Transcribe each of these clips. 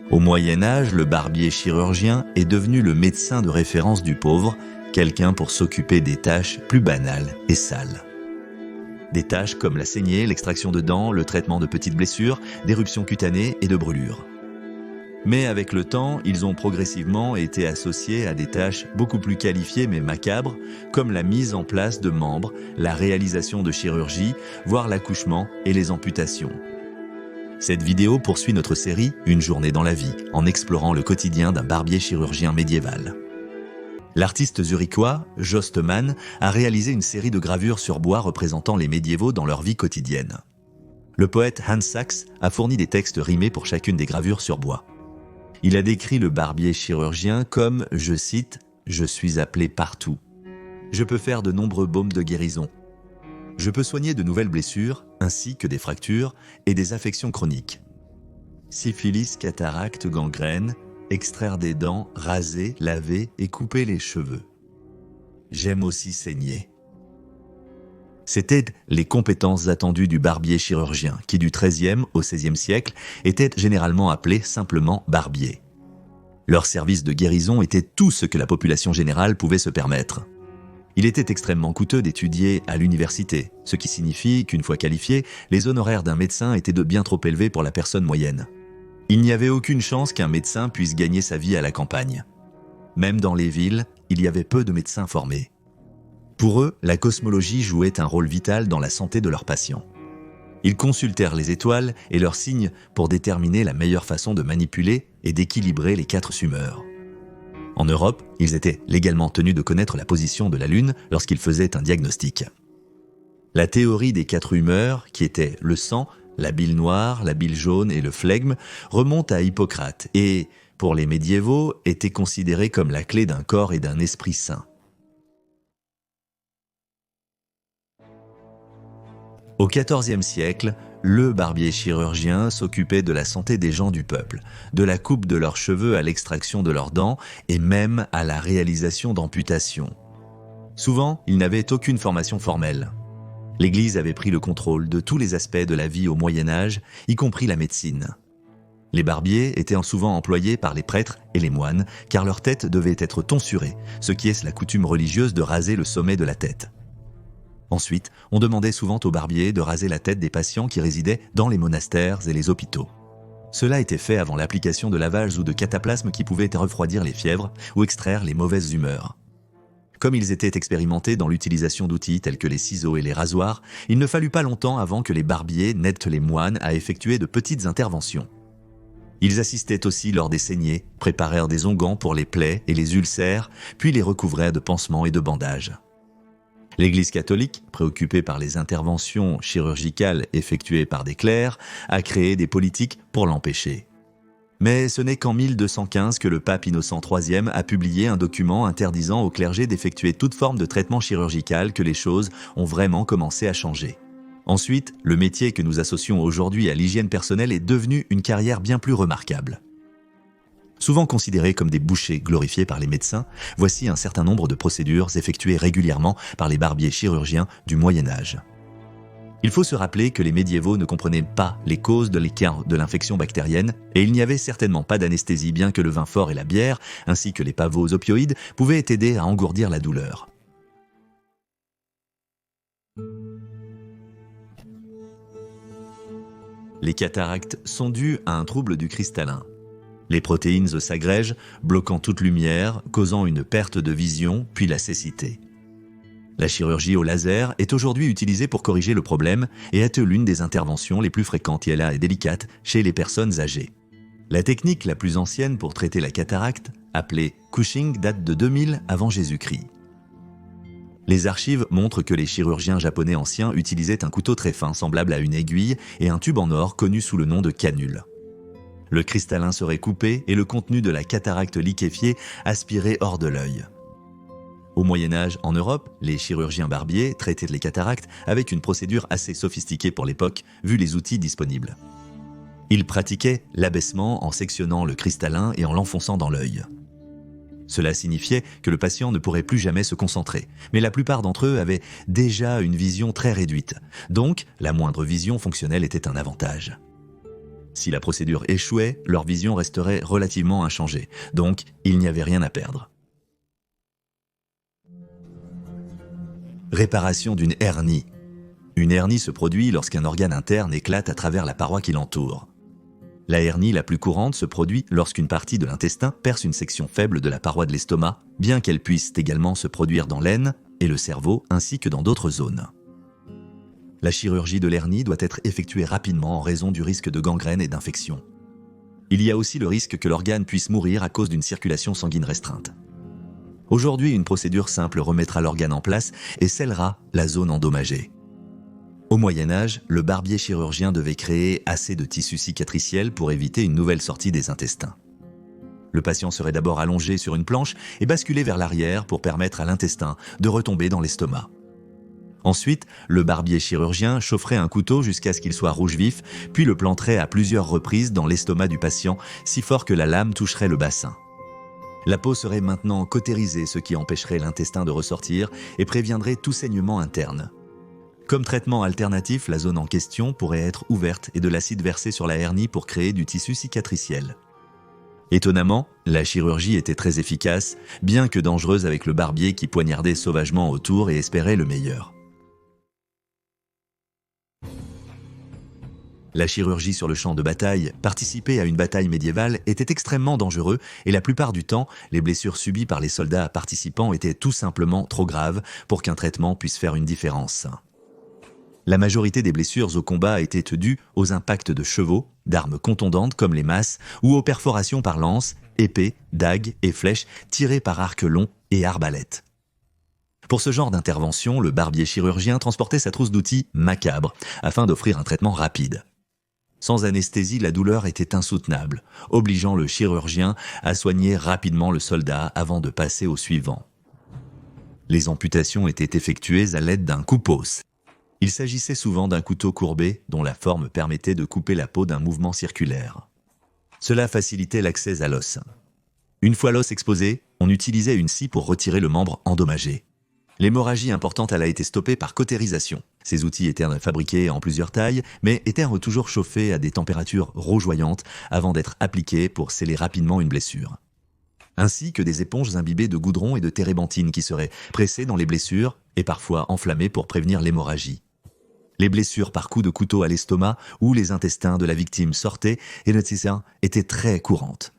Au Moyen-Âge, le barbier chirurgien est devenu le médecin de référence du pauvre, quelqu'un pour s'occuper des tâches plus banales et sales. Des tâches comme la saignée, l'extraction de dents, le traitement de petites blessures, d'éruptions cutanées et de brûlures. Mais avec le temps, ils ont progressivement été associés à des tâches beaucoup plus qualifiées mais macabres, comme la mise en place de membres, la réalisation de chirurgie, voire l'accouchement et les amputations. Cette vidéo poursuit notre série « Une journée dans la vie » en explorant le quotidien d'un barbier chirurgien médiéval. L'artiste zurichois, Jost Mann, a réalisé une série de gravures sur bois représentant les médiévaux dans leur vie quotidienne. Le poète Hans Sachs a fourni des textes rimés pour chacune des gravures sur bois. Il a décrit le barbier chirurgien comme, je cite, « Je suis appelé partout. Je peux faire de nombreux baumes de guérison. Je peux soigner de nouvelles blessures, ainsi que des fractures et des affections chroniques. Syphilis, cataracte, gangrène, extraire des dents, raser, laver et couper les cheveux. J'aime aussi saigner. » C'étaient les compétences attendues du barbier chirurgien, qui du XIIIe au XVIe siècle était généralement appelé simplement barbier. Leur service de guérison était tout ce que la population générale pouvait se permettre. Il était extrêmement coûteux d'étudier à l'université, ce qui signifie qu'une fois qualifié, les honoraires d'un médecin étaient de bien trop élevés pour la personne moyenne. Il n'y avait aucune chance qu'un médecin puisse gagner sa vie à la campagne. Même dans les villes, il y avait peu de médecins formés. Pour eux, la cosmologie jouait un rôle vital dans la santé de leurs patients. Ils consultèrent les étoiles et leurs signes pour déterminer la meilleure façon de manipuler et d'équilibrer les 4 humeurs. En Europe, ils étaient légalement tenus de connaître la position de la Lune lorsqu'ils faisaient un diagnostic. La théorie des 4 humeurs, qui étaient le sang, la bile noire, la bile jaune et le flegme, remonte à Hippocrate et, pour les médiévaux, était considérée comme la clé d'un corps et d'un esprit sain. Au XIVe siècle, le barbier chirurgien s'occupait de la santé des gens du peuple, de la coupe de leurs cheveux à l'extraction de leurs dents et même à la réalisation d'amputations. Souvent, il n'avait aucune formation formelle. L'Église avait pris le contrôle de tous les aspects de la vie au Moyen-Âge, y compris la médecine. Les barbiers étaient souvent employés par les prêtres et les moines, car leur tête devait être tonsurée, ce qui est la coutume religieuse de raser le sommet de la tête. Ensuite, on demandait souvent aux barbiers de raser la tête des patients qui résidaient dans les monastères et les hôpitaux. Cela était fait avant l'application de lavages ou de cataplasmes qui pouvaient refroidir les fièvres ou extraire les mauvaises humeurs. Comme ils étaient expérimentés dans l'utilisation d'outils tels que les ciseaux et les rasoirs, il ne fallut pas longtemps avant que les barbiers n'aident les moines à effectuer de petites interventions. Ils assistaient aussi lors des saignées, préparèrent des onguents pour les plaies et les ulcères, puis les recouvraient de pansements et de bandages. L'Église catholique, préoccupée par les interventions chirurgicales effectuées par des clercs, a créé des politiques pour l'empêcher. Mais ce n'est qu'en 1215 que le pape Innocent III a publié un document interdisant au clergé d'effectuer toute forme de traitement chirurgical que les choses ont vraiment commencé à changer. Ensuite, le métier que nous associons aujourd'hui à l'hygiène personnelle est devenu une carrière bien plus remarquable. Souvent considérés comme des bouchers glorifiés par les médecins, voici un certain nombre de procédures effectuées régulièrement par les barbiers chirurgiens du Moyen-Âge. Il faut se rappeler que les médiévaux ne comprenaient pas les causes de l'écart de l'infection bactérienne et il n'y avait certainement pas d'anesthésie, bien que le vin fort et la bière, ainsi que les pavots opioïdes, pouvaient aider à engourdir la douleur. Les cataractes sont dus à un trouble du cristallin. Les protéines s'agrègent, bloquant toute lumière, causant une perte de vision, puis la cécité. La chirurgie au laser est aujourd'hui utilisée pour corriger le problème et est l'une des interventions les plus fréquentes et délicates chez les personnes âgées. La technique la plus ancienne pour traiter la cataracte, appelée Cushing, date de 2000 avant Jésus-Christ. Les archives montrent que les chirurgiens japonais anciens utilisaient un couteau très fin semblable à une aiguille et un tube en or connu sous le nom de canule. Le cristallin serait coupé et le contenu de la cataracte liquéfiée aspiré hors de l'œil. Au Moyen-Âge, en Europe, les chirurgiens barbiers traitaient les cataractes avec une procédure assez sophistiquée pour l'époque, vu les outils disponibles. Ils pratiquaient l'abaissement en sectionnant le cristallin et en l'enfonçant dans l'œil. Cela signifiait que le patient ne pourrait plus jamais se concentrer, mais la plupart d'entre eux avaient déjà une vision très réduite, donc la moindre vision fonctionnelle était un avantage. Si la procédure échouait, leur vision resterait relativement inchangée, donc il n'y avait rien à perdre. Réparation d'une hernie. Une hernie se produit lorsqu'un organe interne éclate à travers la paroi qui l'entoure. La hernie la plus courante se produit lorsqu'une partie de l'intestin perce une section faible de la paroi de l'estomac, bien qu'elle puisse également se produire dans l'aine et le cerveau ainsi que dans d'autres zones. La chirurgie de l'hernie doit être effectuée rapidement en raison du risque de gangrène et d'infection. Il y a aussi le risque que l'organe puisse mourir à cause d'une circulation sanguine restreinte. Aujourd'hui, une procédure simple remettra l'organe en place et scellera la zone endommagée. Au Moyen-Âge, le barbier chirurgien devait créer assez de tissu cicatriciel pour éviter une nouvelle sortie des intestins. Le patient serait d'abord allongé sur une planche et basculé vers l'arrière pour permettre à l'intestin de retomber dans l'estomac. Ensuite, le barbier chirurgien chaufferait un couteau jusqu'à ce qu'il soit rouge vif, puis le planterait à plusieurs reprises dans l'estomac du patient, si fort que la lame toucherait le bassin. La peau serait maintenant cautérisée, ce qui empêcherait l'intestin de ressortir et préviendrait tout saignement interne. Comme traitement alternatif, la zone en question pourrait être ouverte et de l'acide versé sur la hernie pour créer du tissu cicatriciel. Étonnamment, la chirurgie était très efficace, bien que dangereuse avec le barbier qui poignardait sauvagement autour et espérait le meilleur. La chirurgie sur le champ de bataille, participer à une bataille médiévale, était extrêmement dangereux et la plupart du temps, les blessures subies par les soldats participants étaient tout simplement trop graves pour qu'un traitement puisse faire une différence. La majorité des blessures au combat étaient dues aux impacts de chevaux, d'armes contondantes comme les masses ou aux perforations par lance, épées, dagues et flèches tirées par arcs longs et arbalètes. Pour ce genre d'intervention, le barbier chirurgien transportait sa trousse d'outils macabre afin d'offrir un traitement rapide. Sans anesthésie, la douleur était insoutenable, obligeant le chirurgien à soigner rapidement le soldat avant de passer au suivant. Les amputations étaient effectuées à l'aide d'un coupeau. Il s'agissait souvent d'un couteau courbé dont la forme permettait de couper la peau d'un mouvement circulaire. Cela facilitait l'accès à l'os. Une fois l'os exposé, on utilisait une scie pour retirer le membre endommagé. L'hémorragie importante a été stoppée par cautérisation. Ces outils étaient fabriqués en plusieurs tailles, mais étaient toujours chauffés à des températures rougeoyantes avant d'être appliqués pour sceller rapidement une blessure. Ainsi que des éponges imbibées de goudron et de térébenthine qui seraient pressées dans les blessures et parfois enflammées pour prévenir l'hémorragie. Les blessures par coups de couteau à l'estomac où les intestins de la victime sortaient et le tissu étaient très courantes.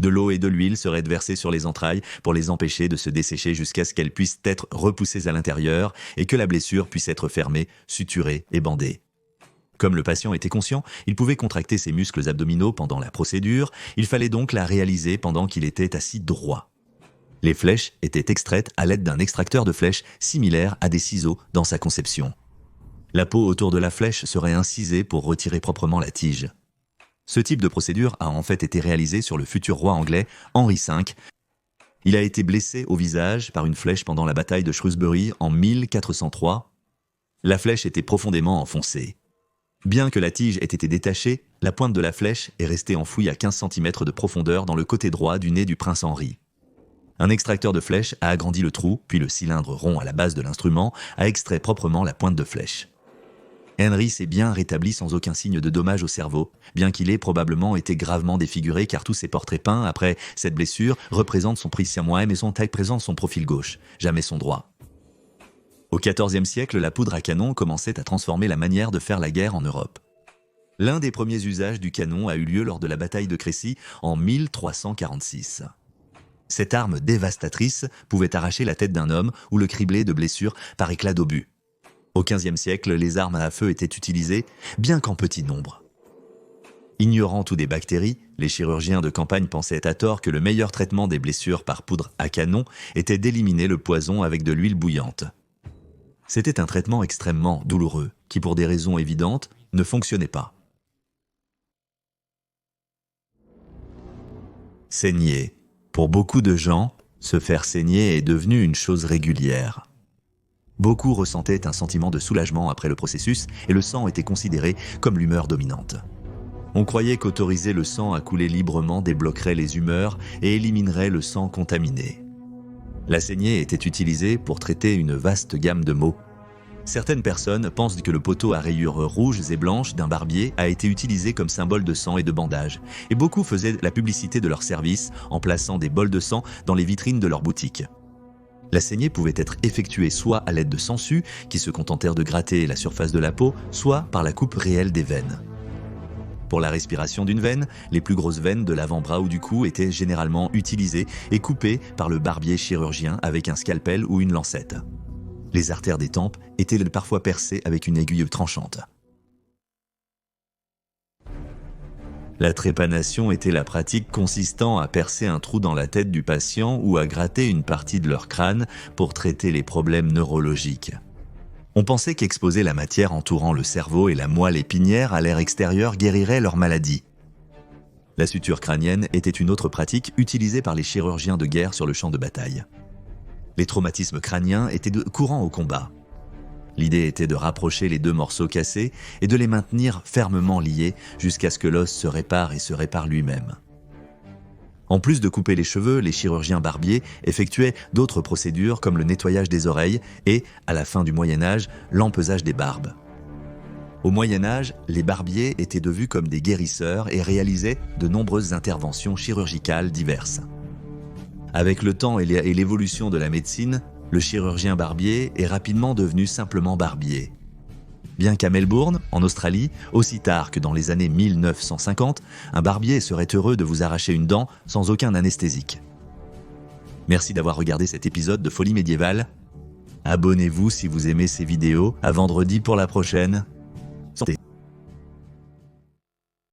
De l'eau et de l'huile seraient versées sur les entrailles pour les empêcher de se dessécher jusqu'à ce qu'elles puissent être repoussées à l'intérieur et que la blessure puisse être fermée, suturée et bandée. Comme le patient était conscient, il pouvait contracter ses muscles abdominaux pendant la procédure, il fallait donc la réaliser pendant qu'il était assis droit. Les flèches étaient extraites à l'aide d'un extracteur de flèches similaire à des ciseaux dans sa conception. La peau autour de la flèche serait incisée pour retirer proprement la tige. Ce type de procédure a en fait été réalisé sur le futur roi anglais Henri V. Il a été blessé au visage par une flèche pendant la bataille de Shrewsbury en 1403. La flèche était profondément enfoncée. Bien que la tige ait été détachée, la pointe de la flèche est restée enfouie à 15 cm de profondeur dans le côté droit du nez du prince Henri. Un extracteur de flèche a agrandi le trou, puis le cylindre rond à la base de l'instrument a extrait proprement la pointe de flèche. Henry s'est bien rétabli sans aucun signe de dommage au cerveau, bien qu'il ait probablement été gravement défiguré car tous ses portraits peints après cette blessure représentent son prisme moine et son taille présente son profil gauche, jamais son droit. Au XIVe siècle, la poudre à canon commençait à transformer la manière de faire la guerre en Europe. L'un des premiers usages du canon a eu lieu lors de la bataille de Crécy en 1346. Cette arme dévastatrice pouvait arracher la tête d'un homme ou le cribler de blessures par éclat d'obus. Au XVe siècle, les armes à feu étaient utilisées, bien qu'en petit nombre. Ignorant tout des bactéries, les chirurgiens de campagne pensaient à tort que le meilleur traitement des blessures par poudre à canon était d'éliminer le poison avec de l'huile bouillante. C'était un traitement extrêmement douloureux, qui pour des raisons évidentes, ne fonctionnait pas. Saigner. Pour beaucoup de gens, se faire saigner est devenu une chose régulière. Beaucoup ressentaient un sentiment de soulagement après le processus et le sang était considéré comme l'humeur dominante. On croyait qu'autoriser le sang à couler librement débloquerait les humeurs et éliminerait le sang contaminé. La saignée était utilisée pour traiter une vaste gamme de maux. Certaines personnes pensent que le poteau à rayures rouges et blanches d'un barbier a été utilisé comme symbole de sang et de bandage, et beaucoup faisaient la publicité de leur service en plaçant des bols de sang dans les vitrines de leur boutique. La saignée pouvait être effectuée soit à l'aide de sangsues, qui se contentèrent de gratter la surface de la peau, soit par la coupe réelle des veines. Pour la respiration d'une veine, les plus grosses veines de l'avant-bras ou du cou étaient généralement utilisées et coupées par le barbier chirurgien avec un scalpel ou une lancette. Les artères des tempes étaient parfois percées avec une aiguille tranchante. La trépanation était la pratique consistant à percer un trou dans la tête du patient ou à gratter une partie de leur crâne pour traiter les problèmes neurologiques. On pensait qu'exposer la matière entourant le cerveau et la moelle épinière à l'air extérieur guérirait leur maladie. La suture crânienne était une autre pratique utilisée par les chirurgiens de guerre sur le champ de bataille. Les traumatismes crâniens étaient courants au combat. L'idée était de rapprocher les deux morceaux cassés et de les maintenir fermement liés jusqu'à ce que l'os se répare et se répare lui-même. En plus de couper les cheveux, les chirurgiens barbiers effectuaient d'autres procédures comme le nettoyage des oreilles et, à la fin du Moyen-Âge, l'empesage des barbes. Au Moyen-Âge, les barbiers étaient vus comme des guérisseurs et réalisaient de nombreuses interventions chirurgicales diverses. Avec le temps et l'évolution de la médecine, le chirurgien barbier est rapidement devenu simplement barbier. Bien qu'à Melbourne, en Australie, aussi tard que dans les années 1950, un barbier serait heureux de vous arracher une dent sans aucun anesthésique. Merci d'avoir regardé cet épisode de Folie médiévale. Abonnez-vous si vous aimez ces vidéos. À vendredi pour la prochaine.